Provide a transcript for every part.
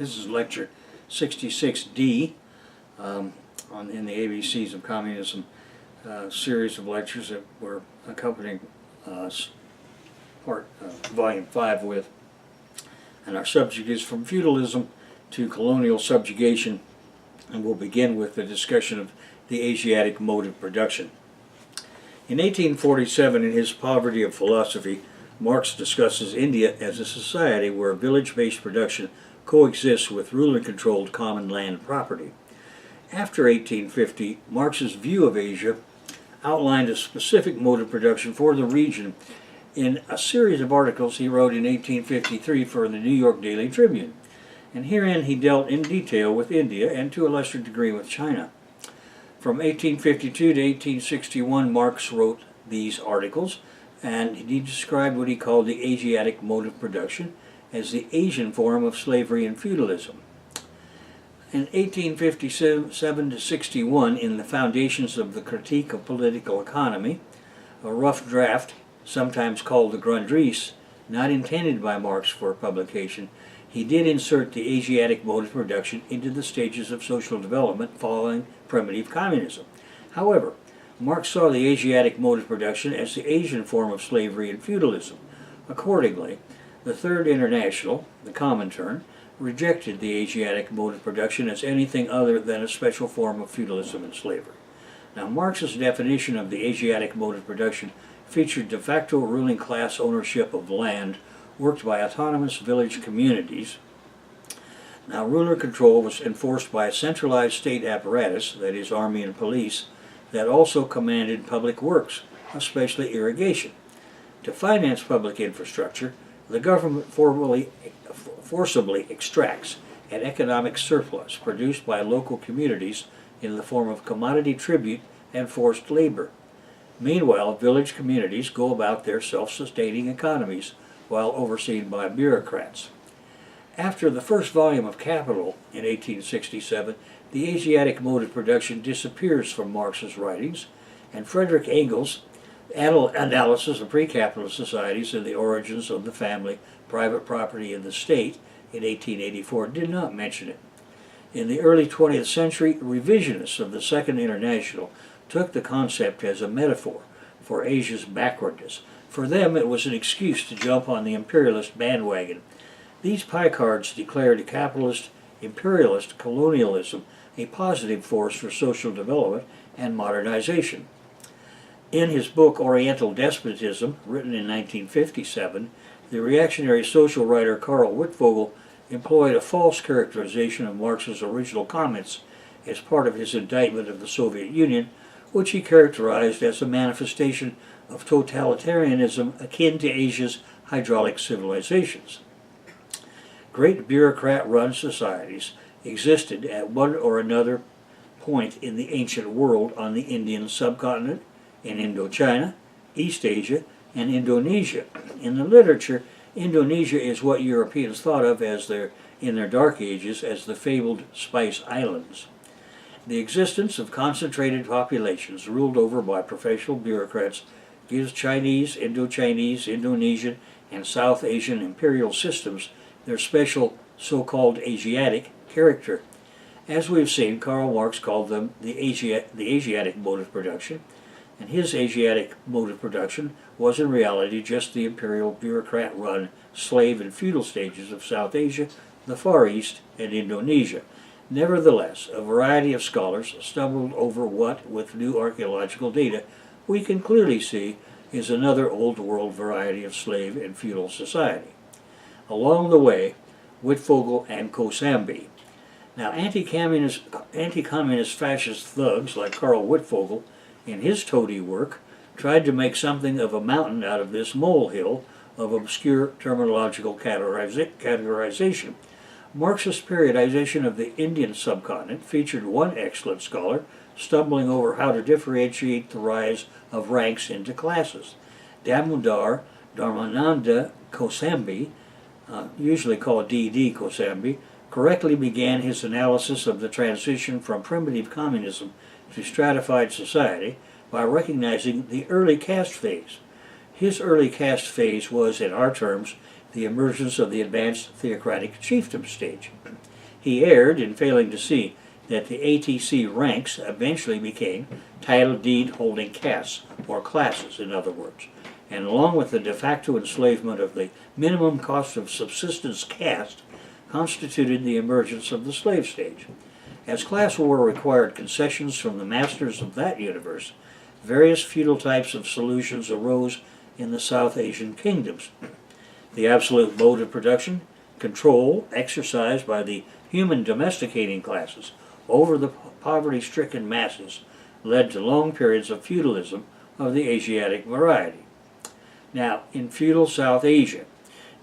This is lecture 66D in the ABCs of Communism series of lectures that we're accompanying volume 5 with. And our subject is from feudalism to colonial subjugation, and we'll begin with the discussion of the Asiatic mode of production. In 1847, in his Poverty of Philosophy, Marx discusses India as a society where village-based production coexists with ruler-controlled common land property. After 1850, Marx's view of Asia outlined a specific mode of production for the region in a series of articles he wrote in 1853 for the New York Daily Tribune. And herein he dealt in detail with India and to a lesser degree with China. From 1852 to 1861, Marx wrote these articles, and he described what he called the Asiatic mode of production as the Asian form of slavery and feudalism. In 1857 to 61, in the Foundations of the Critique of Political Economy, a rough draft, sometimes called the Grundrisse, not intended by Marx for publication, he did insert the Asiatic mode of production into the stages of social development following primitive communism. However, Marx saw the Asiatic mode of production as the Asian form of slavery and feudalism. Accordingly, the Third International, the Comintern, rejected the Asiatic mode of production as anything other than a special form of feudalism and slavery. Now, Marx's definition of the Asiatic mode of production featured de facto ruling class ownership of land worked by autonomous village communities. Now, ruler control was enforced by a centralized state apparatus, that is, army and police, that also commanded public works, especially irrigation. To finance public infrastructure, the government forcibly extracts an economic surplus produced by local communities in the form of commodity tribute and forced labor. Meanwhile, village communities go about their self-sustaining economies while overseen by bureaucrats. After the first volume of Capital in 1867, the Asiatic mode of production disappears from Marx's writings, and Friedrich Engels' analysis of pre-capitalist societies and the origins of the family, private property, and the state in 1884 did not mention it. In the early 20th century, revisionists of the Second International took the concept as a metaphor for Asia's backwardness. For them, it was an excuse to jump on the imperialist bandwagon. These piecards declared capitalist, imperialist colonialism a positive force for social development and modernization. In his book Oriental Despotism, written in 1957, the reactionary social writer Karl Wittfogel employed a false characterization of Marx's original comments as part of his indictment of the Soviet Union, which he characterized as a manifestation of totalitarianism akin to Asia's hydraulic civilizations. Great bureaucrat-run societies existed at one or another point in the ancient world on the Indian subcontinent, in Indochina, East Asia, and Indonesia. In the literature, Indonesia is what Europeans thought of in their dark ages as the fabled Spice Islands. The existence of concentrated populations ruled over by professional bureaucrats gives Chinese, Indochinese, Indonesian, and South Asian imperial systems their special so-called Asiatic character. As we've seen, Karl Marx called them the Asiatic mode of production, and his Asiatic mode of production was in reality just the imperial bureaucrat-run slave and feudal stages of South Asia, the Far East, and Indonesia. Nevertheless, a variety of scholars stumbled over what, with new archaeological data, we can clearly see is another old world variety of slave and feudal society. Along the way, Wittfogel and Kosambi. Now, anti-communist fascist thugs like Karl Wittfogel, in his toady work, tried to make something of a mountain out of this molehill of obscure terminological categorization. Marxist periodization of the Indian subcontinent featured one excellent scholar stumbling over how to differentiate the rise of ranks into classes. Damodar Dharmananda Kosambi, usually called D.D. Kosambi, correctly began his analysis of the transition from primitive communism to stratified society by recognizing the early caste phase. His early caste phase was, in our terms, the emergence of the advanced theocratic chiefdom stage. He erred in failing to see that the ATC ranks eventually became title deed holding castes, or classes in other words, and along with the de facto enslavement of the minimum cost of subsistence caste, constituted the emergence of the slave stage. As class war required concessions from the masters of that universe, various feudal types of solutions arose in the South Asian kingdoms. The absolute mode of production, control exercised by the human domesticating classes over the poverty-stricken masses, led to long periods of feudalism of the Asiatic variety. Now, in feudal South Asia,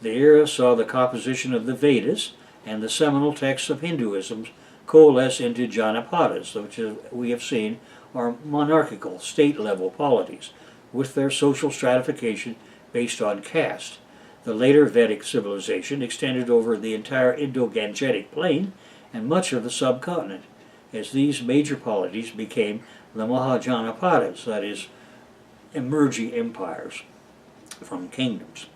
the era saw the composition of the Vedas and the seminal texts of Hinduism coalesce into Janapadas, which we have seen are monarchical, state-level polities, with their social stratification based on caste. The later Vedic civilization extended over the entire Indo-Gangetic plain and much of the subcontinent, as these major polities became the Mahajanapadas, that is, emerging empires from kingdoms.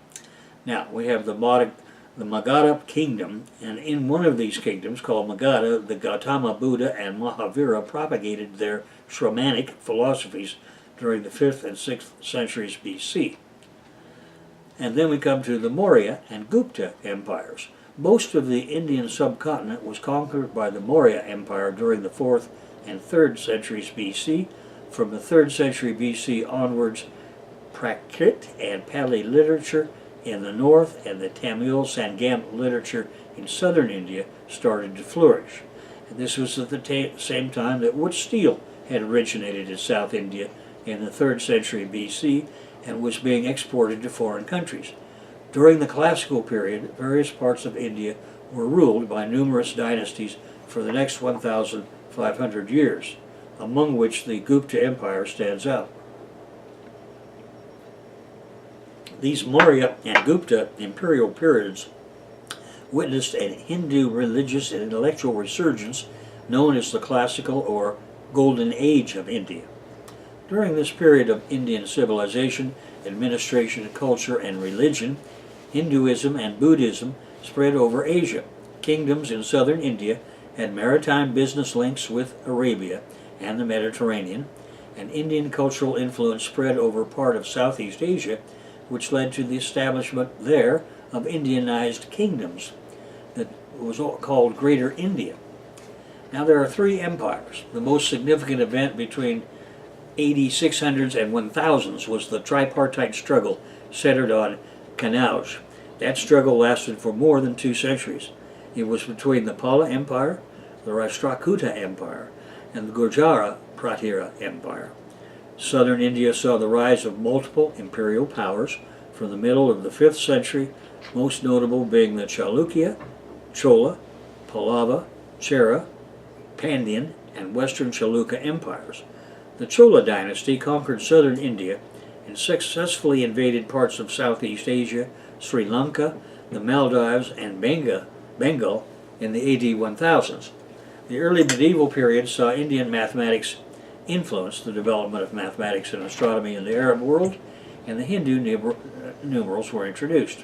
Now, we have the Magadha kingdom, and in one of these kingdoms, called Magadha, the Gautama Buddha and Mahavira propagated their Shramanic philosophies during the 5th and 6th centuries BC. And then we come to the Maurya and Gupta empires. Most of the Indian subcontinent was conquered by the Maurya Empire during the 4th and 3rd centuries BC. From the 3rd century BC onwards, Prakrit and Pali literature in the north and the Tamil Sangam literature in southern India started to flourish. And this was at the same time that wood steel had originated in South India in the 3rd century BC and was being exported to foreign countries. During the classical period, various parts of India were ruled by numerous dynasties for the next 1,500 years, among which the Gupta Empire stands out. These Maurya and Gupta imperial periods witnessed a Hindu religious and intellectual resurgence known as the Classical or Golden Age of India. During this period of Indian civilization, administration, culture, and religion, Hinduism and Buddhism spread over Asia. Kingdoms in southern India had maritime business links with Arabia and the Mediterranean, and Indian cultural influence spread over part of Southeast Asia, which led to the establishment there of Indianized kingdoms that was called Greater India. Now there are three empires. The most significant event between AD 600s and 1000s was the Tripartite Struggle centered on Kannauj. That struggle lasted for more than 2 centuries. It was between the Pala Empire, the Rashtrakuta Empire, and the Gurjara Pratira Empire. Southern India saw the rise of multiple imperial powers from the middle of the 5th century, most notable being the Chalukya, Chola, Pallava, Chera, Pandyan, and Western Chalukya empires. The Chola dynasty conquered southern India and successfully invaded parts of Southeast Asia, Sri Lanka, the Maldives, and Bengal in the AD 1000s. The early medieval period saw Indian mathematics influence the development of mathematics and astronomy in the Arab world, and the Hindu numerals were introduced.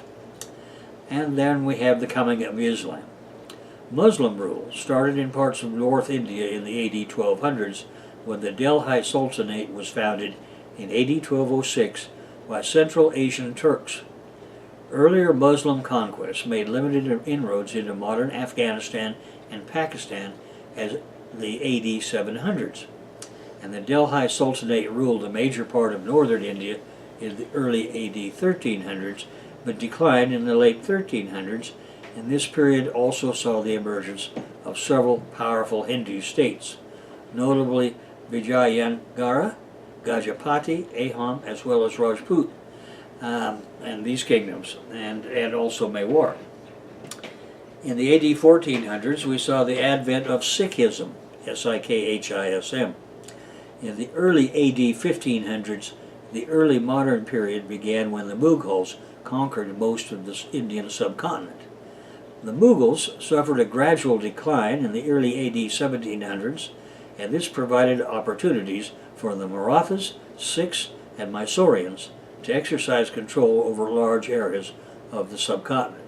And then we have the coming of Islam. Muslim rule started in parts of North India in the AD 1200s when the Delhi Sultanate was founded in AD 1206 by Central Asian Turks. Earlier Muslim conquests made limited inroads into modern Afghanistan and Pakistan as the AD 700s, and the Delhi Sultanate ruled a major part of northern India in the early AD 1300s, but declined in the late 1300s, and this period also saw the emergence of several powerful Hindu states, notably Vijayanagara, Gajapati, Ahom, as well as Rajput, and these kingdoms, and also Mewar. In the AD 1400s, we saw the advent of Sikhism, Sikhism. In the early AD 1500s, the early modern period began when the Mughals conquered most of the Indian subcontinent. The Mughals suffered a gradual decline in the early AD 1700s, and this provided opportunities for the Marathas, Sikhs, and Mysoreans to exercise control over large areas of the subcontinent.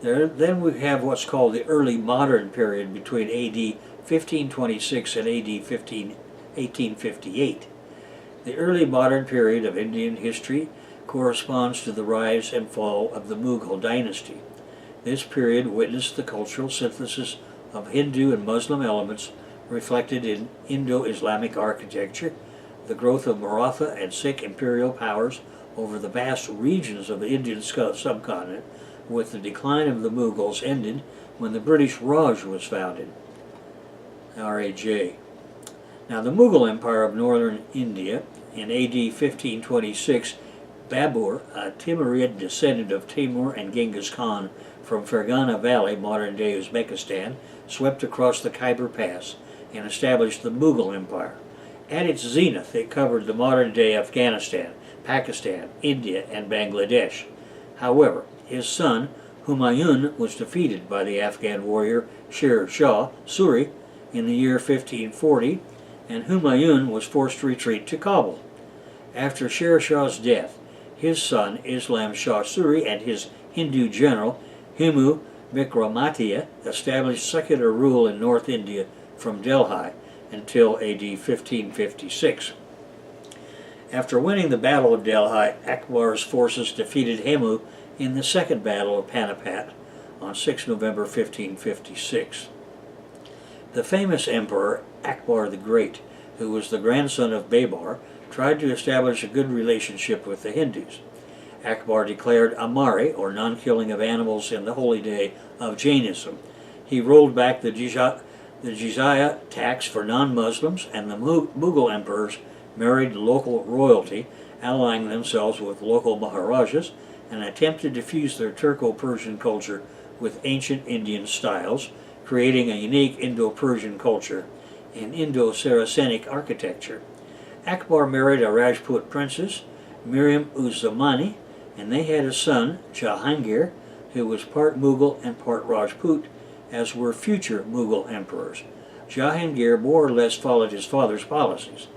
Then we have what's called the early modern period between AD 1526 and AD 1858. The early modern period of Indian history corresponds to the rise and fall of the Mughal dynasty. This period witnessed the cultural synthesis of Hindu and Muslim elements reflected in Indo-Islamic architecture, the growth of Maratha and Sikh imperial powers over the vast regions of the Indian subcontinent, with the decline of the Mughals ended when the British Raj was founded. R.A.J. Now, the Mughal Empire of northern India in AD 1526, Babur, a Timurid descendant of Timur and Genghis Khan from Fergana Valley, modern-day Uzbekistan, swept across the Khyber Pass and established the Mughal Empire. At its zenith, it covered the modern-day Afghanistan, Pakistan, India, and Bangladesh. However, his son, Humayun, was defeated by the Afghan warrior Sher Shah Suri in the year 1540, and Humayun was forced to retreat to Kabul. After Sher Shah's death, his son, Islam Shah Suri, and his Hindu general, Humu Vikramaditya, established secular rule in North India from Delhi until AD 1556. After winning the Battle of Delhi, Akbar's forces defeated Hemu in the Second Battle of Panipat on 6 November 1556. The famous emperor Akbar the Great, who was the grandson of Babar, tried to establish a good relationship with the Hindus. Akbar declared Amari, or non-killing of animals, in the holy day of Jainism. He rolled back the jizya tax for non-Muslims, and the Mughal emperors married local royalty, allying themselves with local Maharajas, and attempted to fuse their Turco-Persian culture with ancient Indian styles, creating a unique Indo-Persian culture and Indo-Saracenic architecture. Akbar married a Rajput princess, Miriam-uz-Zamani, and they had a son, Jahangir, who was part Mughal and part Rajput, as were future Mughal emperors. Jahangir more or less followed his father's policies.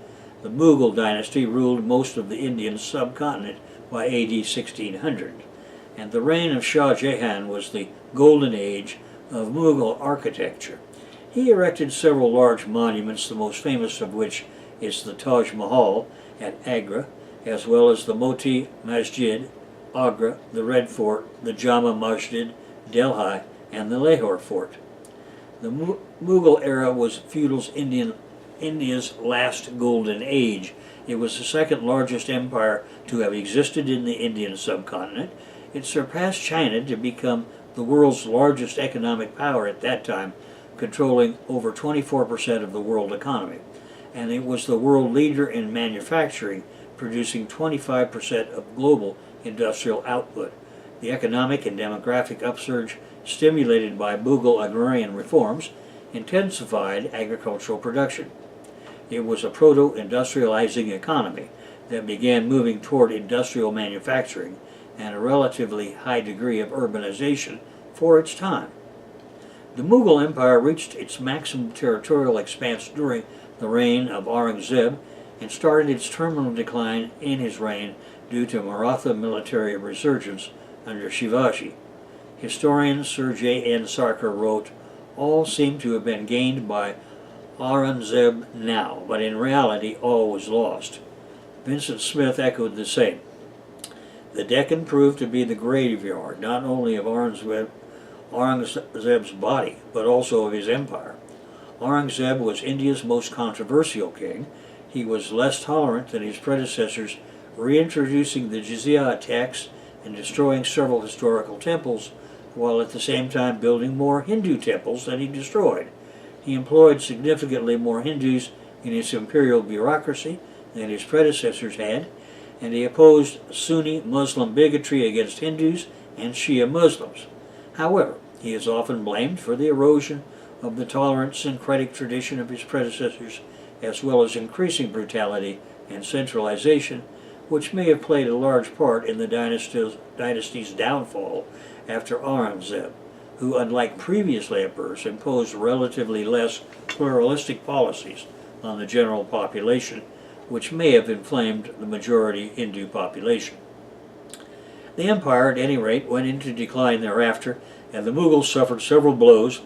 The Mughal dynasty ruled most of the Indian subcontinent by AD 1600, and the reign of Shah Jahan was the golden age of Mughal architecture. He erected several large monuments, the most famous of which is the Taj Mahal at Agra, as well as the Moti Masjid, Agra, the Red Fort, the Jama Masjid, Delhi, and the Lahore Fort. The Mughal era was feudal India's last golden age. It was the second largest empire to have existed in the Indian subcontinent. It surpassed China to become the world's largest economic power at that time, controlling over 24% of the world economy. And it was the world leader in manufacturing, producing 25% of global industrial output. The economic and demographic upsurge, stimulated by Mughal agrarian reforms, intensified agricultural production. It was a proto-industrializing economy that began moving toward industrial manufacturing and a relatively high degree of urbanization for its time. The Mughal Empire reached its maximum territorial expanse during the reign of Aurangzeb and started its terminal decline in his reign due to Maratha military resurgence under Shivaji. Historian Sir J. N. Sarkar wrote, "All seem to have been gained by Aurangzeb now, but in reality all was lost." Vincent Smith echoed the same. The Deccan proved to be the graveyard not only of Aurangzeb's body, but also of his empire. Aurangzeb was India's most controversial king. He was less tolerant than his predecessors, reintroducing the jizya tax and destroying several historical temples, while at the same time building more Hindu temples than he destroyed. He employed significantly more Hindus in his imperial bureaucracy than his predecessors had, and he opposed Sunni Muslim bigotry against Hindus and Shia Muslims. However, he is often blamed for the erosion of the tolerant syncretic tradition of his predecessors, as well as increasing brutality and centralization, which may have played a large part in the dynasty's downfall after Aurangzeb, who, unlike previous emperors, imposed relatively less pluralistic policies on the general population, which may have inflamed the majority Hindu population. The empire, at any rate, went into decline thereafter and the Mughals suffered several blows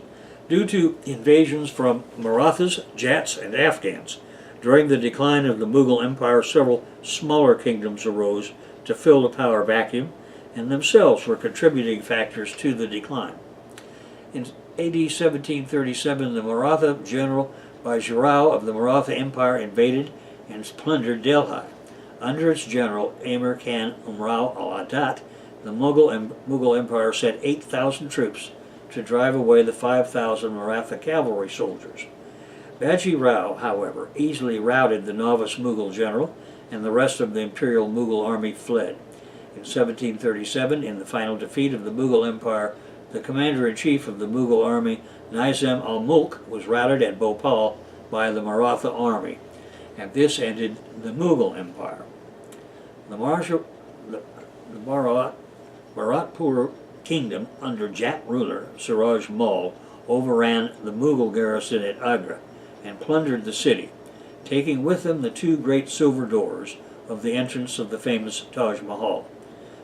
due to invasions from Marathas, Jats, and Afghans. During the decline of the Mughal Empire, several smaller kingdoms arose to fill the power vacuum, and themselves were contributing factors to the decline. In AD 1737, the Maratha general Bajirao of the Maratha Empire invaded and plundered Delhi. Under its general, Amir Khan Umrao al-Adat, the Mughal Empire sent 8,000 troops to drive away the 5,000 Maratha cavalry soldiers. Bajirao, however, easily routed the novice Mughal general, and the rest of the imperial Mughal army fled. In 1737, in the final defeat of the Mughal Empire, the commander-in-chief of the Mughal army, Nizam al-Mulk, was routed at Bhopal by the Maratha army, and this ended the Mughal Empire. The Bharatpur kingdom, under Jat ruler Suraj Mal, overran the Mughal garrison at Agra and plundered the city, taking with them the two great silver doors of the entrance of the famous Taj Mahal.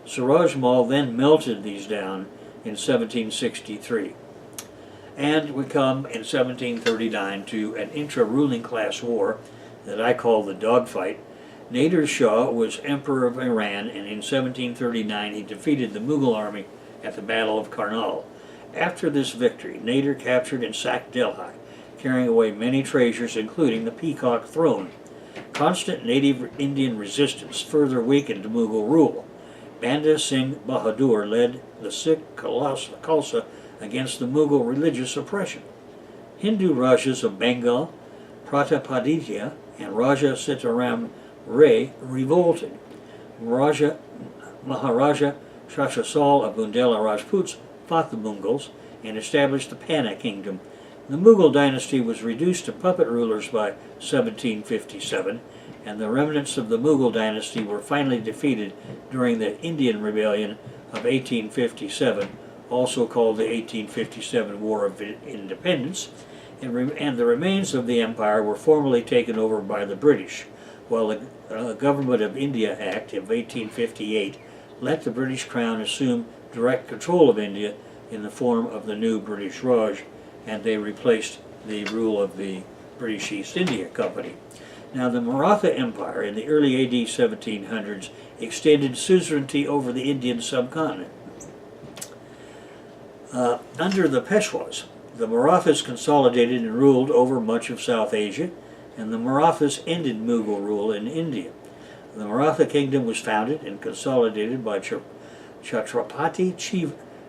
Suraj Mal then melted these down in 1763. And we come in 1739 to an intra-ruling class war that I call the dogfight. Nader Shah was emperor of Iran, and in 1739 he defeated the Mughal army at the Battle of Carnatic. After this victory, Nader captured and sacked Delhi, carrying away many treasures, including the Peacock Throne. Constant native Indian resistance further weakened Mughal rule. Banda Singh Bahadur led the Sikh Khalsa against the Mughal religious oppression. Hindu Rajas of Bengal, Pratapaditya, and Raja Sitaram Ray revolted. Maharaja Shashasal of Bundela Rajputs fought the Mughals and established the Pana kingdom. The Mughal dynasty was reduced to puppet rulers by 1757, and the remnants of the Mughal dynasty were finally defeated during the Indian Rebellion of 1857, also called the 1857 War of Independence, and the remains of the empire were formally taken over by the British, while the Government of India Act of 1858 let the British Crown assume direct control of India in the form of the new British Raj, and they replaced the rule of the British East India Company. Now, the Maratha Empire in the early AD 1700s extended suzerainty over the Indian subcontinent. Under the Peshwas, the Marathas consolidated and ruled over much of South Asia, and the Marathas ended Mughal rule in India. The Maratha kingdom was founded and consolidated by Chhatrapati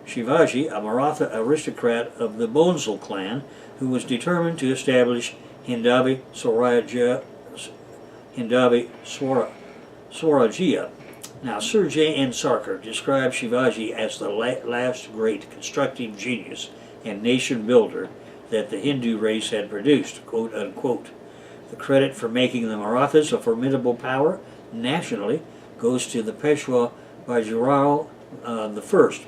Shivaji, a Maratha aristocrat of the Bhonsle clan, who was determined to establish Hindavi Swarajya. Now, Sir J.N. Sarkar described Shivaji as the last great constructive genius and nation builder that the Hindu race had produced, quote unquote. The credit for making the Marathas a formidable power nationally goes to the Peshwa Bajirao I.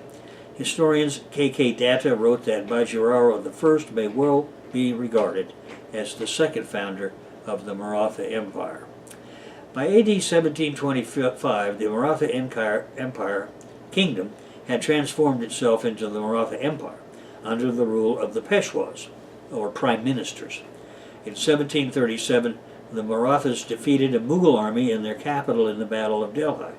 Historians K.K. Datta wrote that Bajirao I may well be regarded as the second founder of the Maratha Empire. By AD 1725, the Maratha Empire kingdom had transformed itself into the Maratha Empire under the rule of the Peshwas, or prime ministers. In 1737, the Marathas defeated a Mughal army in their capital in the Battle of Delhi.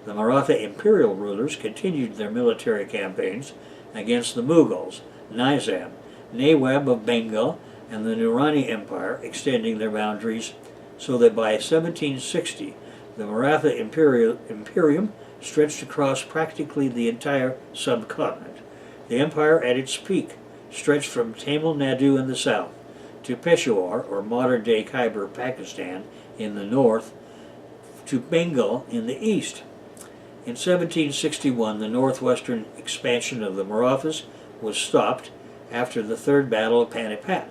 The Maratha imperial rulers continued their military campaigns against the Mughals, Nizam, Nawab of Bengal, and the Durrani Empire, extending their boundaries so that by 1760 the Maratha Imperium stretched across practically the entire subcontinent. The empire at its peak stretched from Tamil Nadu in the south to Peshawar, or modern-day Khyber, Pakistan, in the north, to Bengal in the east. In 1761, the northwestern expansion of the Marathas was stopped after the Third Battle of Panipat.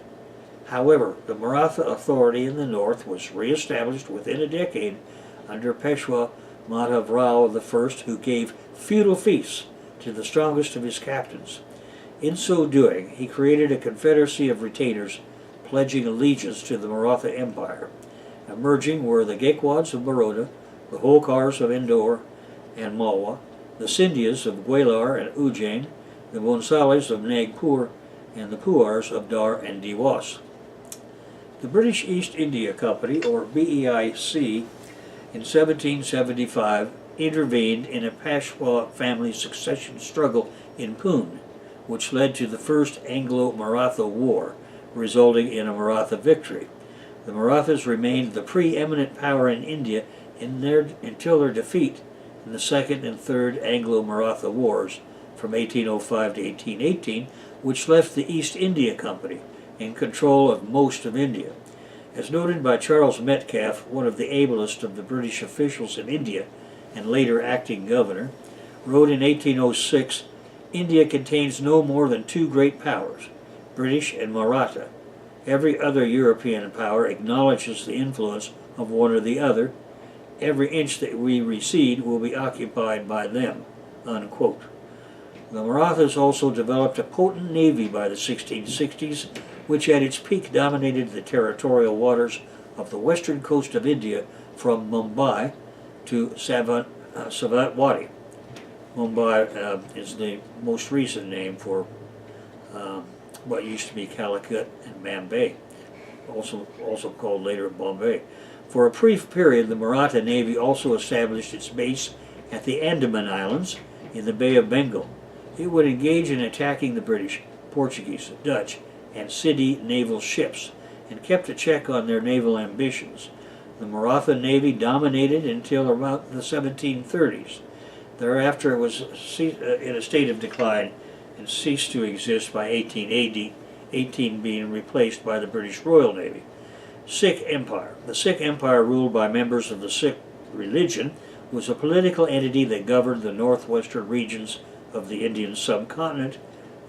However, the Maratha authority in the north was re-established within a decade under Peshwa Madhav Rao I, who gave feudal feasts to the strongest of his captains. In so doing, he created a confederacy of retainers pledging allegiance to the Maratha Empire. Emerging were the Gaekwads of Baroda, the Holkars of Indore and Malwa, the Scindias of Gwalior and Ujjain, the Bonsales of Nagpur, and the Puars of Dar and Dewas. The British East India Company, or BEIC, in 1775 intervened in a Peshwa family succession struggle in Poon, which led to the First Anglo-Maratha War, resulting in a Maratha victory. The Marathas remained the preeminent power in India until their defeat in the Second and Third Anglo-Maratha Wars from 1805 to 1818, which left the East India Company in control of most of India. As noted by Charles Metcalfe, one of the ablest of the British officials in India and later acting governor, wrote in 1806, "India contains no more than two great powers, British and Maratha. Every other European power acknowledges the influence of one or the other. Every inch that we recede will be occupied by them." Unquote. The Marathas also developed a potent navy by the 1660s, which at its peak dominated the territorial waters of the western coast of India from Mumbai to Savatwadi. Mumbai is the most recent name for what used to be Calicut and Bombay, also called later Bombay. For a brief period, the Maratha Navy also established its base at the Andaman Islands in the Bay of Bengal. It would engage in attacking the British, Portuguese, Dutch, and Sindhi naval ships, and kept a check on their naval ambitions. The Maratha Navy dominated until about the 1730s. Thereafter it was in a state of decline and ceased to exist by 1880, 18 being replaced by the British Royal Navy. Sikh Empire. The Sikh Empire, ruled by members of the Sikh religion, was a political entity that governed the northwestern regions of the Indian subcontinent,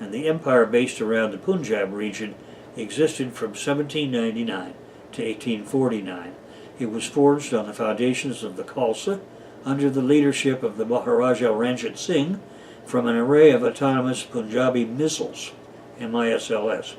and the empire based around the Punjab region existed from 1799 to 1849. It was forged on the foundations of the Khalsa under the leadership of the Maharaja Ranjit Singh from an array of autonomous Punjabi misls, MISLs.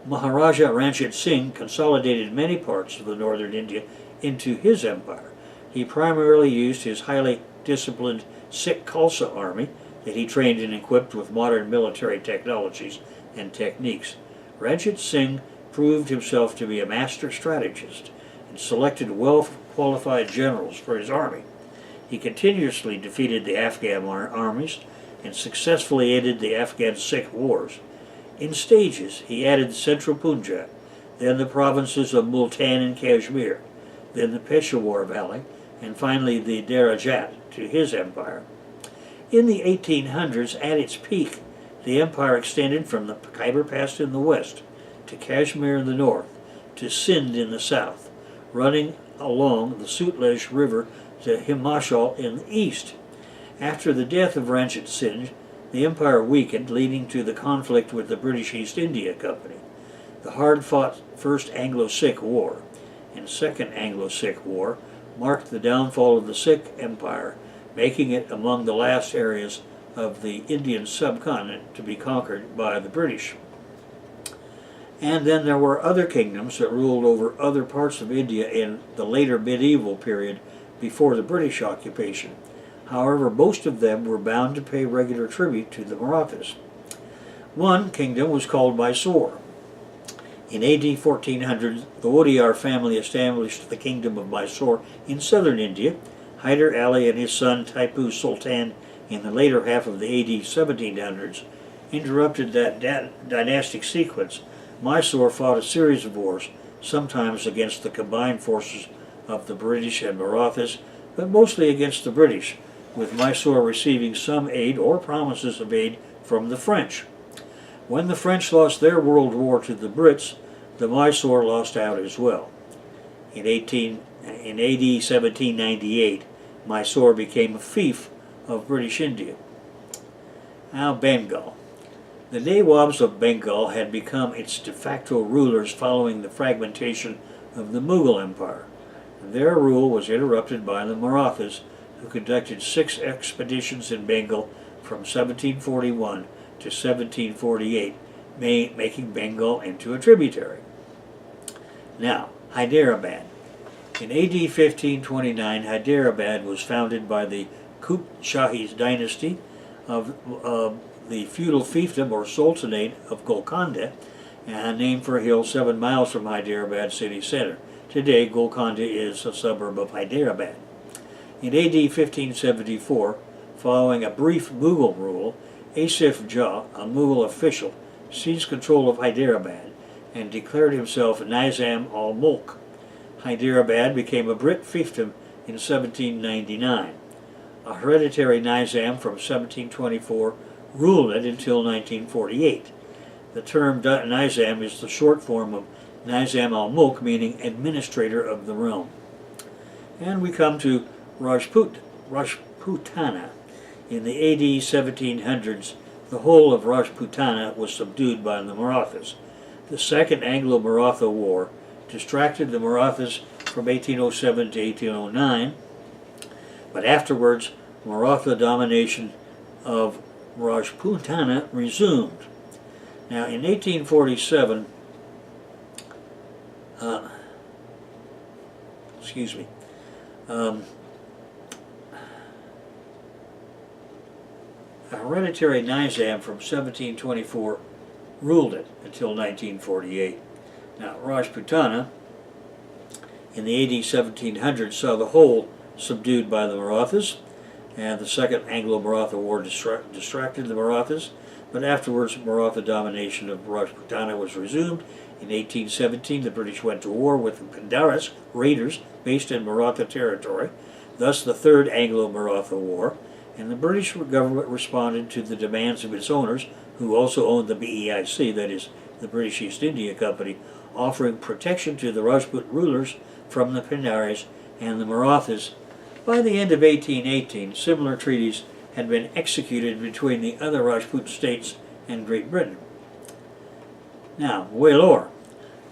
Maharaja Ranjit Singh consolidated many parts of the northern India into his empire. He primarily used his highly disciplined Sikh Khalsa army that he trained and equipped with modern military technologies and techniques. Ranjit Singh proved himself to be a master strategist and selected well-qualified generals for his army. He continuously defeated the Afghan armies and successfully ended the Afghan-Sikh wars. In stages, he added central Punjab, then the provinces of Multan and Kashmir, then the Peshawar Valley, and finally the Darajat to his empire. In the 1800s, at its peak, the empire extended from the Khyber Pass in the west to Kashmir in the north to Sindh in the south, running along the Sutlej River to Himachal in the east. After the death of Ranjit Singh, the empire weakened, leading to the conflict with the British East India Company. The hard-fought First Anglo-Sikh War and Second Anglo-Sikh War marked the downfall of the Sikh Empire, making it among the last areas of the Indian subcontinent to be conquered by the British. And then there were other kingdoms that ruled over other parts of India in the later medieval period before the British occupation. However, most of them were bound to pay regular tribute to the Marathas. One kingdom was called Mysore. In AD 1400, the Wodeyar family established the kingdom of Mysore in southern India. Hyder Ali and his son Tipu Sultan in the later half of the AD 1700s interrupted that dynastic sequence. Mysore fought a series of wars, sometimes against the combined forces of the British and Marathas, but mostly against the British, with Mysore receiving some aid or promises of aid from the French. When the French lost their world war to the Brits, the Mysore lost out as well. In AD 1798, Mysore became a fief of British India. Now Bengal. The Nawabs of Bengal had become its de facto rulers following the fragmentation of the Mughal Empire. Their rule was interrupted by the Marathas, who conducted 6 expeditions in Bengal from 1741 to 1748, making Bengal into a tributary. Now, Hyderabad. In AD 1529, Hyderabad was founded by the Qutb Shahi dynasty of the feudal fiefdom or sultanate of Golconda, named for a hill 7 miles from Hyderabad city center. Today, Golconda is a suburb of Hyderabad. In AD 1574, following a brief Mughal rule, Asif Jah, a Mughal official, seized control of Hyderabad and declared himself Nizam al-Mulk. Hyderabad became a Brit fiefdom in 1799. A hereditary Nizam from 1724 ruled it until 1948. The term Nizam is the short form of Nizam al-Mulk, meaning administrator of the realm. And we come to Rajputana. In the AD 1700s, the whole of Rajputana was subdued by the Marathas. The Second Anglo-Maratha War distracted the Marathas from 1807 to 1809, but afterwards, Maratha domination of Rajputana resumed. Now, in 1847, a hereditary Nizam from 1724 ruled it until 1948. Now, Rajputana in the AD 1700s saw the whole subdued by the Marathas, and the Second Anglo-Maratha War distracted the Marathas, but afterwards Maratha domination of Rajputana was resumed. In 1817, the British went to war with the Pandaras raiders based in Maratha territory, thus the Third Anglo-Maratha War, and the British government responded to the demands of its owners, who also owned the BEIC, that is, the British East India Company, offering protection to the Rajput rulers from the Pandaras and the Marathas. By the end of 1818, similar treaties had been executed between the other Rajput states and Great Britain. Now, Gwalior.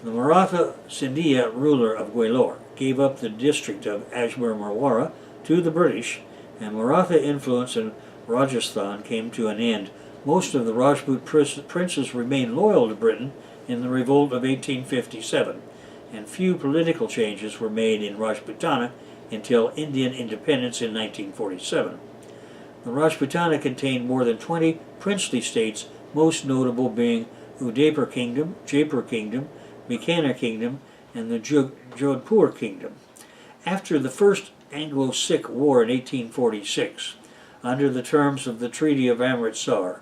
The Maratha Scindia ruler of Gwalior gave up the district of Ajmer Marwara to the British, and Maratha influence in Rajasthan came to an end. Most of the Rajput princes remained loyal to Britain in the revolt of 1857, and few political changes were made in Rajputana until Indian independence in 1947. The Rajputana contained more than 20 princely states, most notable being Udaipur Kingdom, Jaipur Kingdom, Bikaner Kingdom, and the Jodhpur Kingdom. After the First Anglo-Sikh War in 1846, under the terms of the Treaty of Amritsar,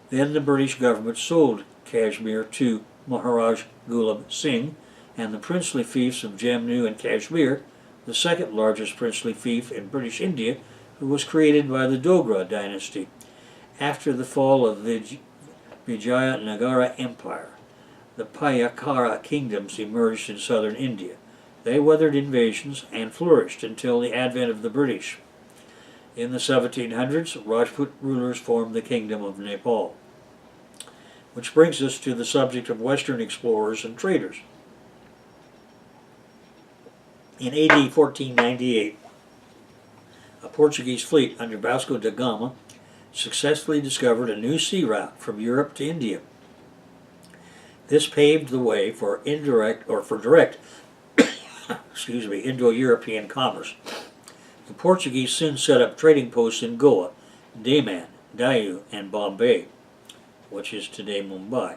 then the British government sold Kashmir to Maharaj Gulab Singh and the princely fiefs of Jammu and Kashmir, the second largest princely fief in British India, who was created by the Dogra dynasty. After the fall of the Vijayanagara Empire, the Payakara kingdoms emerged in southern India. They weathered invasions and flourished until the advent of the British. In the 1700s, Rajput rulers formed the Kingdom of Nepal. Which brings us to the subject of Western explorers and traders. In AD 1498, a Portuguese fleet under Vasco da Gama successfully discovered a new sea route from Europe to India. This paved the way for direct Indo-European commerce. The Portuguese soon set up trading posts in Goa, Daman, Diu, and Bombay, which is today Mumbai.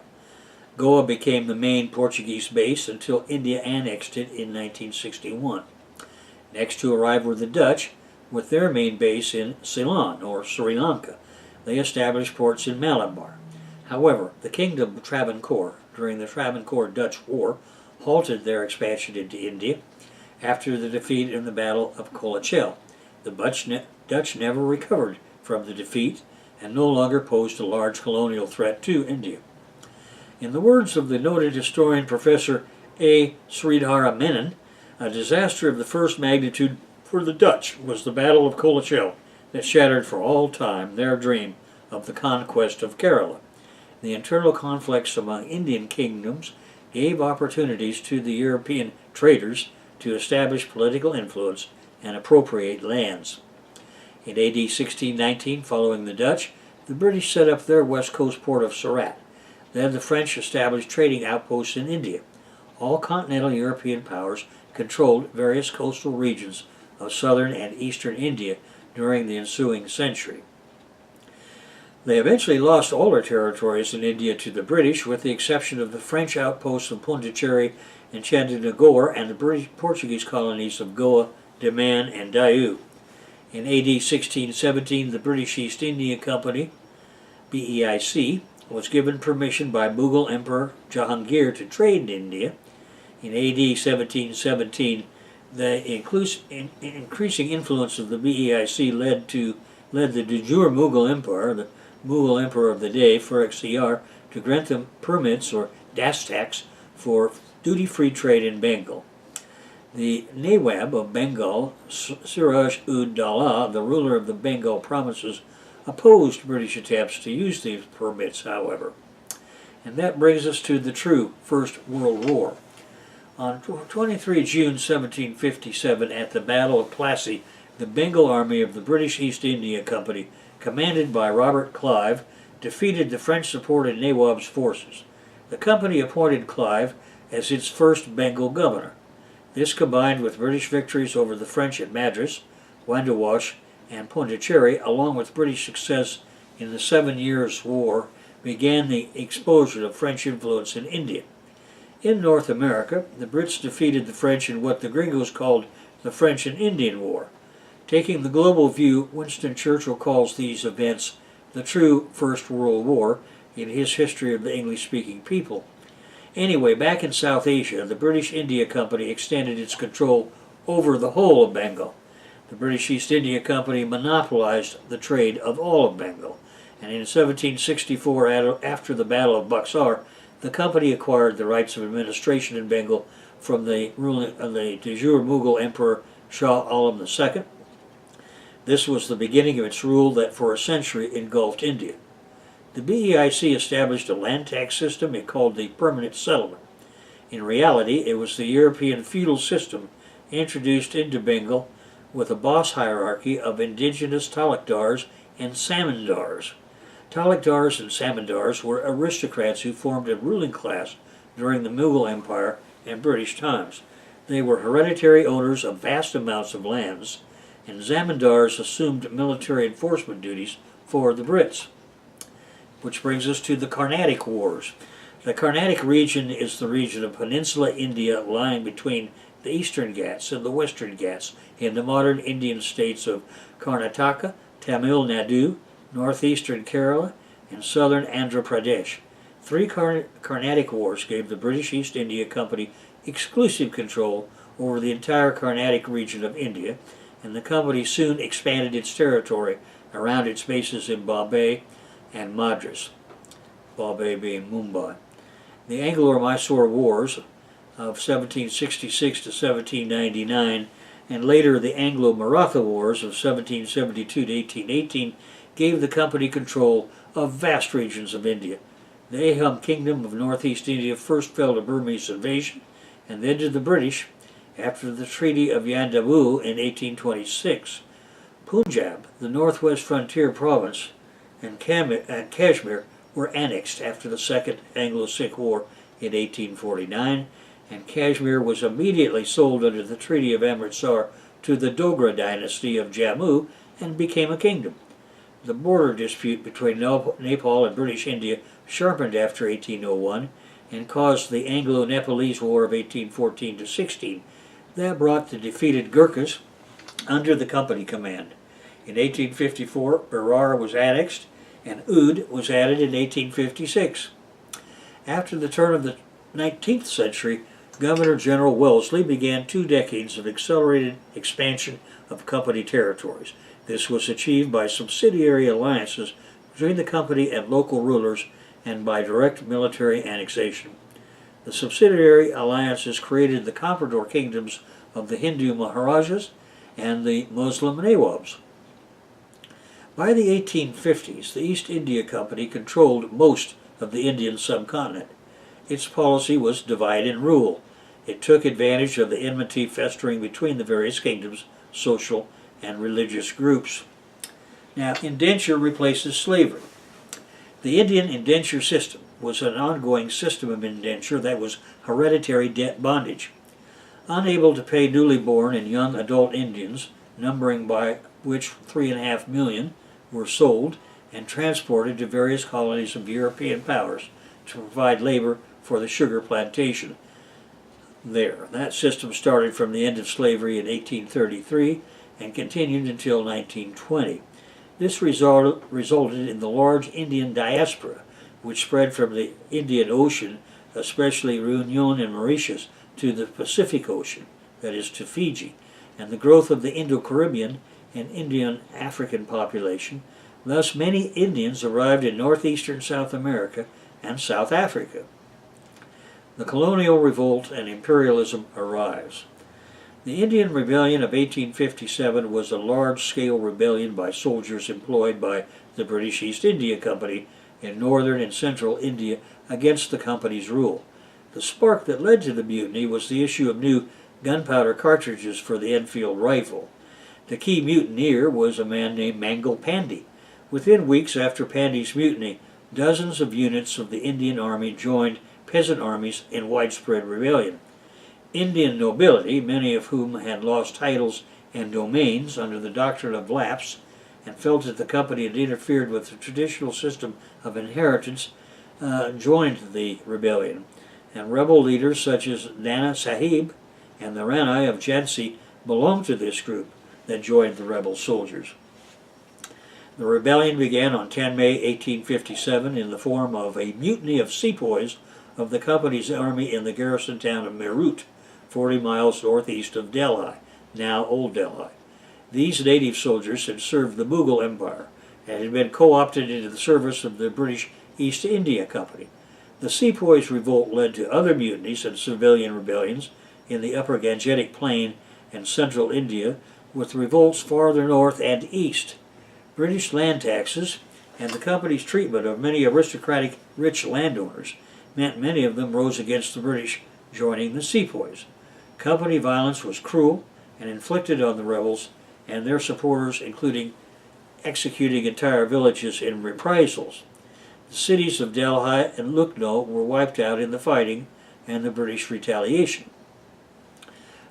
Goa became the main Portuguese base until India annexed it in 1961. Next to arrive were the Dutch, with their main base in Ceylon, or Sri Lanka. They established ports in Malabar. However, the Kingdom of Travancore, during the Travancore-Dutch War, halted their expansion into India after the defeat in the Battle of Colonial. The Dutch never recovered from the defeat and no longer posed a large colonial threat to India. In the words of the noted historian Professor A. Sridhara Menon, a disaster of the first magnitude for the Dutch was the Battle of Colonial that shattered for all time their dream of the conquest of Kerala. The internal conflicts among Indian kingdoms gave opportunities to the European traders to establish political influence and appropriate lands. In AD 1619, following the Dutch, the British set up their west coast port of Surat. Then the French established trading outposts in India. All continental European powers controlled various coastal regions of southern and eastern India during the ensuing century. They eventually lost all their territories in India to the British, with the exception of the French outposts of Pondicherry and Chandernagore and the Portuguese colonies of Goa, Daman, and Diu. In AD 1617, the British East India Company, BEIC, was given permission by Mughal Emperor Jahangir to trade in India. In AD 1717, the increasing influence of the BEIC led the de jure Mughal Empire, the Mughal Emperor of the day, Farrukhsiyar, to grant them permits, or dastaks, for duty-free trade in Bengal. The Nawab of Bengal, Siraj-ud-Daulah, the ruler of the Bengal provinces, opposed British attempts to use these permits, however. And that brings us to the true First World War. On 23 June 1757, at the Battle of Plassey, the Bengal army of the British East India Company, commanded by Robert Clive, defeated the French-supported Nawab's forces. The company appointed Clive as its first Bengal governor. This, combined with British victories over the French at Madras, Wandiwash, and Pondicherry, along with British success in the 7 Years' War, began the exposure of French influence in India. In North America, the Brits defeated the French in what the Gringos called the French and Indian War. Taking the global view, Winston Churchill calls these events the true First World War in his History of the English-Speaking People. Anyway, back in South Asia, the British India Company extended its control over the whole of Bengal. The British East India Company monopolized the trade of all of Bengal, and in 1764, after the Battle of Buxar, the company acquired the rights of administration in Bengal from the de jure Mughal Emperor Shah Alam II. This was the beginning of its rule that for a century engulfed India. The BEIC established a land tax system it called the Permanent Settlement. In reality, it was the European feudal system introduced into Bengal with a boss hierarchy of indigenous talukdars and samandars. Talukdars and samandars were aristocrats who formed a ruling class during the Mughal Empire and British times. They were hereditary owners of vast amounts of lands, and zamindars assumed military enforcement duties for the Brits. Which brings us to the Carnatic Wars. The Carnatic region is the region of peninsula India lying between the Eastern Ghats and the Western Ghats in the modern Indian states of Karnataka, Tamil Nadu, northeastern Kerala, and southern Andhra Pradesh. 3 Carnatic Wars gave the British East India Company exclusive control over the entire Carnatic region of India, and the company soon expanded its territory around its bases in Bombay and Madras, Bombay being Mumbai. The Anglo-Mysore Wars of 1766 to 1799, and later the Anglo-Maratha Wars of 1772 to 1818, gave the company control of vast regions of India. The Ahom Kingdom of northeast India first fell to Burmese invasion, and then to the British after the Treaty of Yandabu in 1826. Punjab, the northwest frontier province, and Kashmir were annexed after the Second Anglo-Sikh War in 1849, and Kashmir was immediately sold under the Treaty of Amritsar to the Dogra dynasty of Jammu and became a kingdom. The border dispute between Nepal and British India sharpened after 1801 and caused the Anglo-Nepalese War of 1814-16. That brought the defeated Gurkhas under the company command. In 1854, Berar was annexed, and Oud was added in 1856. After the turn of the 19th century, Governor-General Wellesley began 2 decades of accelerated expansion of company territories. This was achieved by subsidiary alliances between the company and local rulers and by direct military annexation. The subsidiary alliances created the Comprador kingdoms of the Hindu Maharajas and the Muslim Nawabs. By the 1850s, the East India Company controlled most of the Indian subcontinent. Its policy was divide and rule. It took advantage of the enmity festering between the various kingdoms, social and religious groups. Now, indenture replaces slavery. The Indian indenture system was an ongoing system of indenture that was hereditary debt bondage. Unable to pay newly born and young adult Indians, numbering by which 3.5 million were sold, and transported to various colonies of European powers to provide labor for the sugar plantation there. That system started from the end of slavery in 1833 and continued until 1920. This resulted in the large Indian diaspora, which spread from the Indian Ocean, especially Reunion and Mauritius, to the Pacific Ocean, that is, to Fiji, and the growth of the Indo-Caribbean and Indian African population. Thus, many Indians arrived in northeastern South America and South Africa. The colonial revolt and imperialism arrives. The Indian Rebellion of 1857 was a large-scale rebellion by soldiers employed by the British East India Company in northern and central India against the company's rule. The spark that led to the mutiny was the issue of new gunpowder cartridges for the Enfield rifle. The key mutineer was a man named Mangal Pandey. Within weeks after Pandey's mutiny, dozens of units of the Indian Army joined peasant armies in widespread rebellion. Indian nobility, many of whom had lost titles and domains under the doctrine of lapse and felt that the company had interfered with the traditional system of inheritance, joined the rebellion. And rebel leaders such as Nana Sahib and the Ranai of Jhansi belonged to this group that joined the rebel soldiers. The rebellion began on 10 May 1857 in the form of a mutiny of sepoys of the company's army in the garrison town of Meerut, 40 miles northeast of Delhi, now Old Delhi. These native soldiers had served the Mughal Empire and had been co-opted into the service of the British East India Company. The sepoys' revolt led to other mutinies and civilian rebellions in the upper Gangetic Plain and central India, with revolts farther north and east. British land taxes and the company's treatment of many aristocratic rich landowners meant many of them rose against the British, joining the sepoys. Company violence was cruel and inflicted on the rebels and their supporters, including executing entire villages in reprisals. The cities of Delhi and Lucknow were wiped out in the fighting and the British retaliation.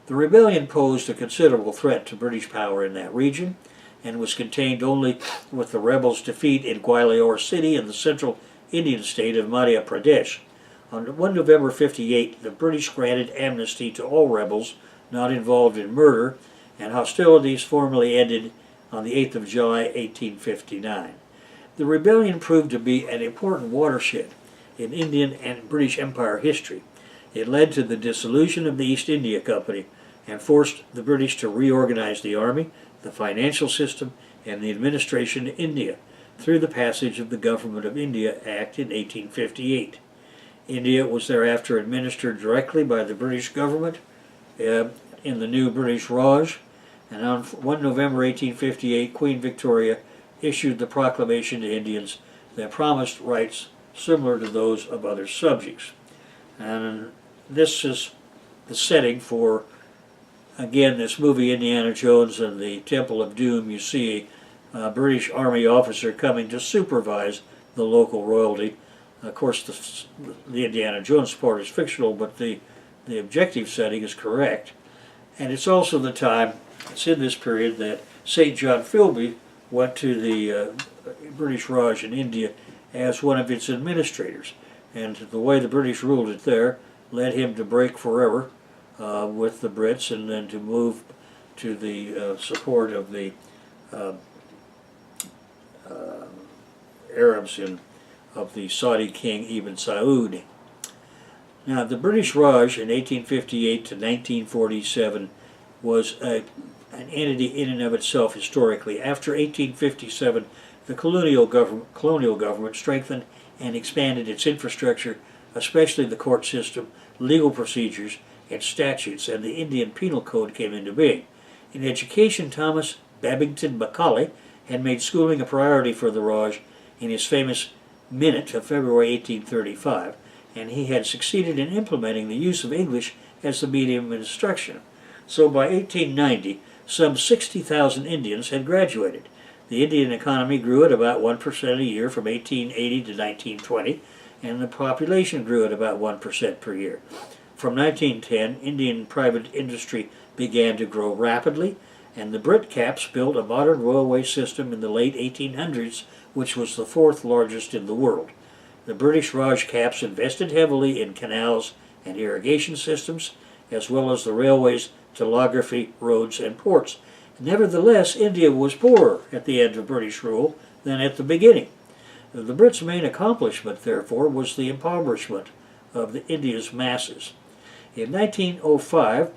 The rebellion posed a considerable threat to British power in that region and was contained only with the rebels' defeat in Gwalior City in the central Indian state of Madhya Pradesh. On 1 November 58, the British granted amnesty to all rebels not involved in murder, and hostilities formally ended on the 8th of July, 1859. The rebellion proved to be an important watershed in Indian and British Empire history. It led to the dissolution of the East India Company and forced the British to reorganize the army, the financial system, and the administration in India through the passage of the Government of India Act in 1858. India was thereafter administered directly by the British government in the new British Raj, and on 1 November 1858, Queen Victoria issued the proclamation to Indians that promised rights similar to those of other subjects. And this is the setting for, again, this movie Indiana Jones and the Temple of Doom. You see a British Army officer coming to supervise the local royalty. Of course, the Indiana Jones part is fictional, but the objective setting is correct. And it's also the time, it's in this period, that St. John Philby went to the British Raj in India as one of its administrators. And the way the British ruled it there led him to break forever with the Brits and then to move to the support of the Arabs of the Saudi king Ibn Saud. Now, the British Raj in 1858 to 1947 was an entity in and of itself historically. After 1857, the colonial government strengthened and expanded its infrastructure, especially the court system, legal procedures, and statutes, and the Indian Penal Code came into being. In education, Thomas Babington Macaulay had made schooling a priority for the Raj in his famous Minute of February 1835, and he had succeeded in implementing the use of English as the medium of instruction. So by 1890, some 60,000 Indians had graduated. The Indian economy grew at about 1% a year from 1880 to 1920, and the population grew at about 1% per year. From 1910, Indian private industry began to grow rapidly, and the Brit caps built a modern railway system in the late 1800s, which was the fourth largest in the world. The British Raj caps invested heavily in canals and irrigation systems, as well as the railways, telegraphy, roads, and ports. Nevertheless, India was poorer at the end of British rule than at the beginning. The Brits' main accomplishment, therefore, was the impoverishment of India's masses. In 1905,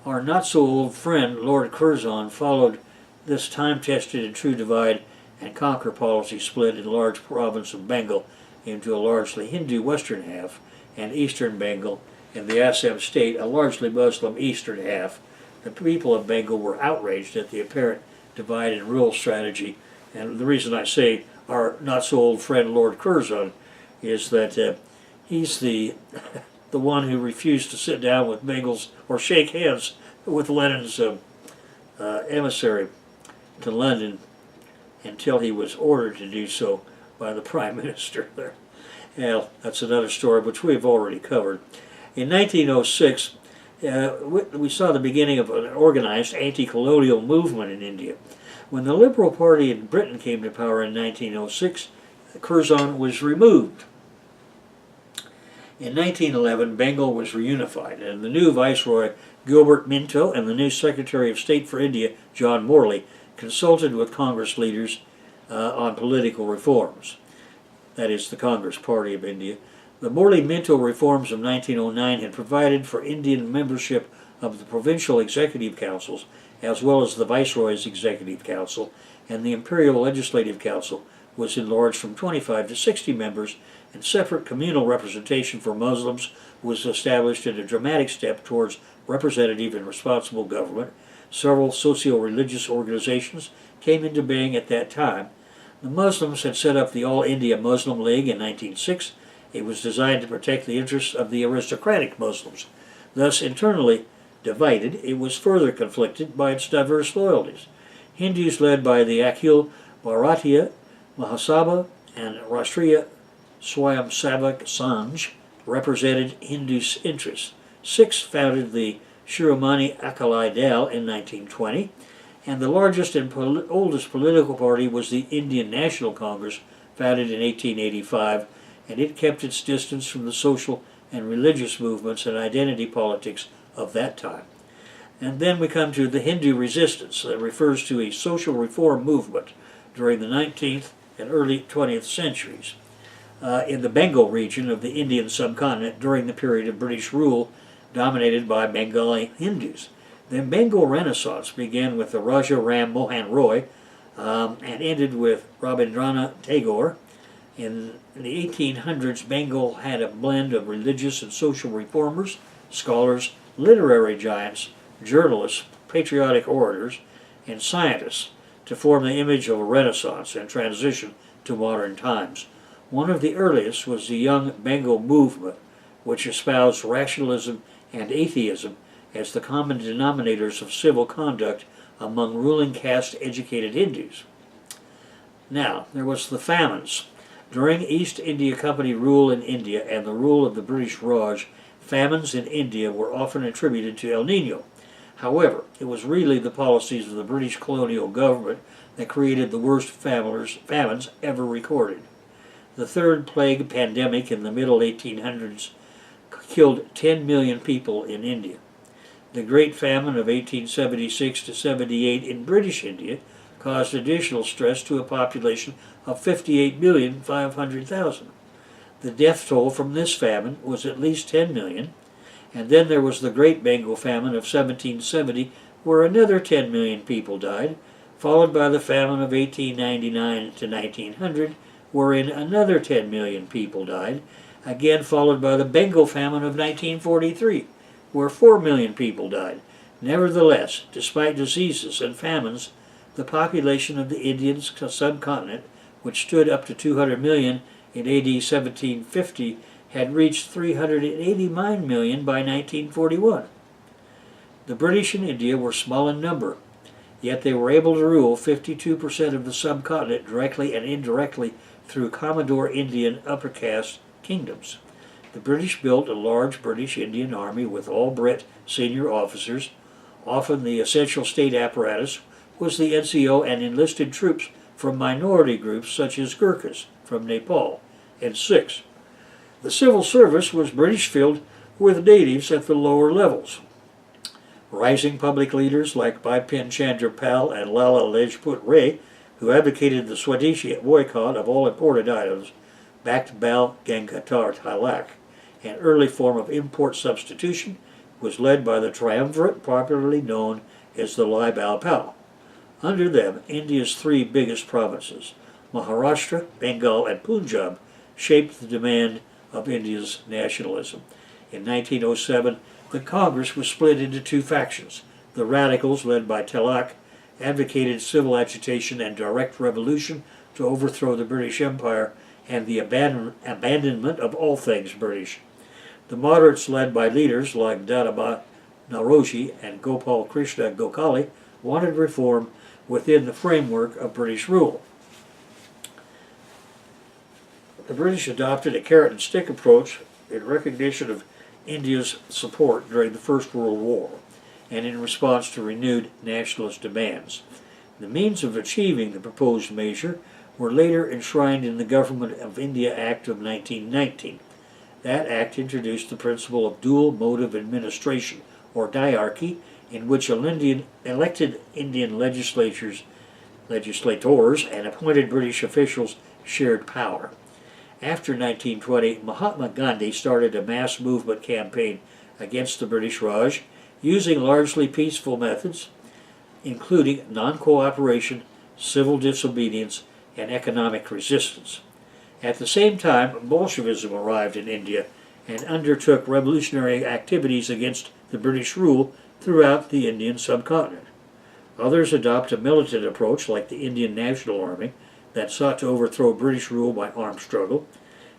our not-so-old friend Lord Curzon followed this time-tested and true divide-and-conquer policy split in large province of Bengal into a largely Hindu western half and eastern Bengal and the Assam state, a largely Muslim eastern half. The people of Bengal were outraged at the apparent divide and rule strategy, and the reason I say our not-so-old friend Lord Curzon is that he's the one who refused to sit down with Bengals or shake hands with Lenin's emissary to London until he was ordered to do so by the Prime Minister there. Well, that's another story which we've already covered. In 1906, we saw the beginning of an organized anti-colonial movement in India. When the Liberal Party in Britain came to power in 1906, Curzon was removed. In 1911, Bengal was reunified, and the new Viceroy, Gilbert Minto, and the new Secretary of State for India, John Morley, consulted with Congress leaders on political reforms. That is, the Congress Party of India. The Morley-Minto reforms of 1909 had provided for Indian membership of the provincial executive councils, as well as the Viceroy's Executive Council, and the Imperial Legislative Council was enlarged from 25 to 60 members, and separate communal representation for Muslims was established in a dramatic step towards representative and responsible government. Several socio-religious organizations came into being at that time. The Muslims had set up the All India Muslim League in 1906. It was designed to protect the interests of the aristocratic Muslims. Thus, internally divided, it was further conflicted by its diverse loyalties. Hindus led by the Akhil Bharatiya Mahasabha and Rashtriya Swayamsevak Sanj represented Hindu interests. Sikhs founded the Shiromani Akali Dal in 1920, and the largest and oldest political party was the Indian National Congress, founded in 1885, and it kept its distance from the social and religious movements and identity politics of that time. And then we come to the Hindu resistance that refers to a social reform movement during the 19th and early 20th centuries in the Bengal region of the Indian subcontinent during the period of British rule dominated by Bengali Hindus. The Bengal Renaissance began with the Raja Ram Mohan Roy and ended with Rabindranath Tagore. In the 1800s, Bengal had a blend of religious and social reformers, scholars, literary giants, journalists, patriotic orators, and scientists to form the image of a Renaissance and transition to modern times. One of the earliest was the Young Bengal movement, which espoused rationalism and atheism as the common denominators of civil conduct among ruling caste educated Hindus. Now, there was the famines. During East India Company rule in India and the rule of the British Raj, famines in India were often attributed to El Nino. However, it was really the policies of the British colonial government that created the worst famines ever recorded. The third plague pandemic in the middle 1800s killed 10 million people in India. The Great Famine of 1876 to 78 in British India caused additional stress to a population of 58,500,000. The death toll from this famine was at least 10 million, and then there was the Great Bengal Famine of 1770, where another 10 million people died, followed by the famine of 1899 to 1900, wherein another 10 million people died, again followed by the Bengal Famine of 1943, where 4 million people died. Nevertheless, despite diseases and famines, the population of the Indian subcontinent, which stood up to 200 million in AD 1750, had reached 389 million by 1941. The British in India were small in number, yet they were able to rule 52% of the subcontinent directly and indirectly through Commodore Indian upper caste kingdoms. The British built a large British Indian army with all Brit senior officers, Often the essential state apparatus was the NCO and enlisted troops from minority groups such as Gurkhas from Nepal and Sikhs. The civil service was British filled with natives at the lower levels. Rising public leaders like Bipin Chandra Pal and Lala Lajput Ray, who advocated the Swadeshi boycott of all imported items, backed Bal Gangadhar Tilak. An early form of import substitution was led by the triumvirate popularly known as the Lai Bal Pal. Under them, India's three biggest provinces, Maharashtra, Bengal, and Punjab, shaped the demand of India's nationalism. In 1907, the Congress was split into two factions. The radicals, led by Tilak, advocated civil agitation and direct revolution to overthrow the British Empire and the abandonment of all things British. The moderates, led by leaders like Dadabhai Naoroji and Gopal Krishna Gokhale, wanted reform within the framework of British rule. The British adopted a carrot-and-stick approach in recognition of India's support during the First World War and in response to renewed nationalist demands. The means of achieving the proposed measure were later enshrined in the Government of India Act of 1919. That act introduced the principle of dual mode of administration, or diarchy, in which elected Indian legislators and appointed British officials shared power. After 1920, Mahatma Gandhi started a mass movement campaign against the British Raj, using largely peaceful methods, including non-cooperation, civil disobedience, and economic resistance. At the same time, Bolshevism arrived in India and undertook revolutionary activities against the British rule throughout the Indian subcontinent. Others adopt a militant approach, like the Indian National Army, that sought to overthrow British rule by armed struggle,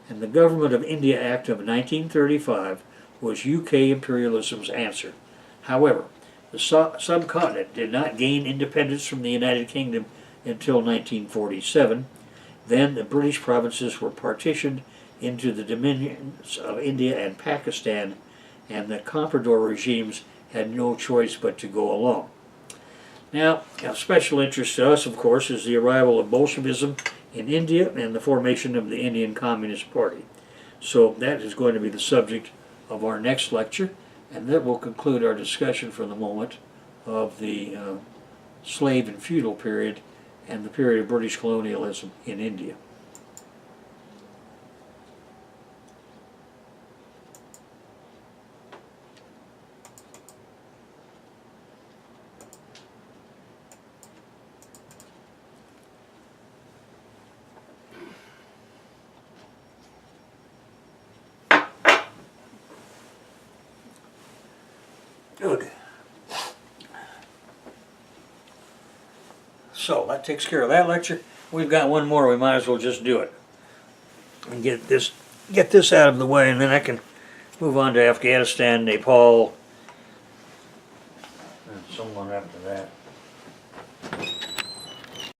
and the Government of India Act of 1935 was UK imperialism's answer. However, the subcontinent did not gain independence from the United Kingdom until 1947. Then the British provinces were partitioned into the dominions of India and Pakistan, and the comprador regimes had no choice but to go along. Now, of special interest to us, of course, is the arrival of Bolshevism in India and the formation of the Indian Communist Party. So that is going to be the subject of our next lecture, and that will conclude our discussion for the moment of the slave and feudal period and the period of British colonialism in India. Good. So that takes care of that lecture. We've got one more. We might as well just do it and get this out of the way, and then I can move on to Afghanistan, Nepal, and so on after that.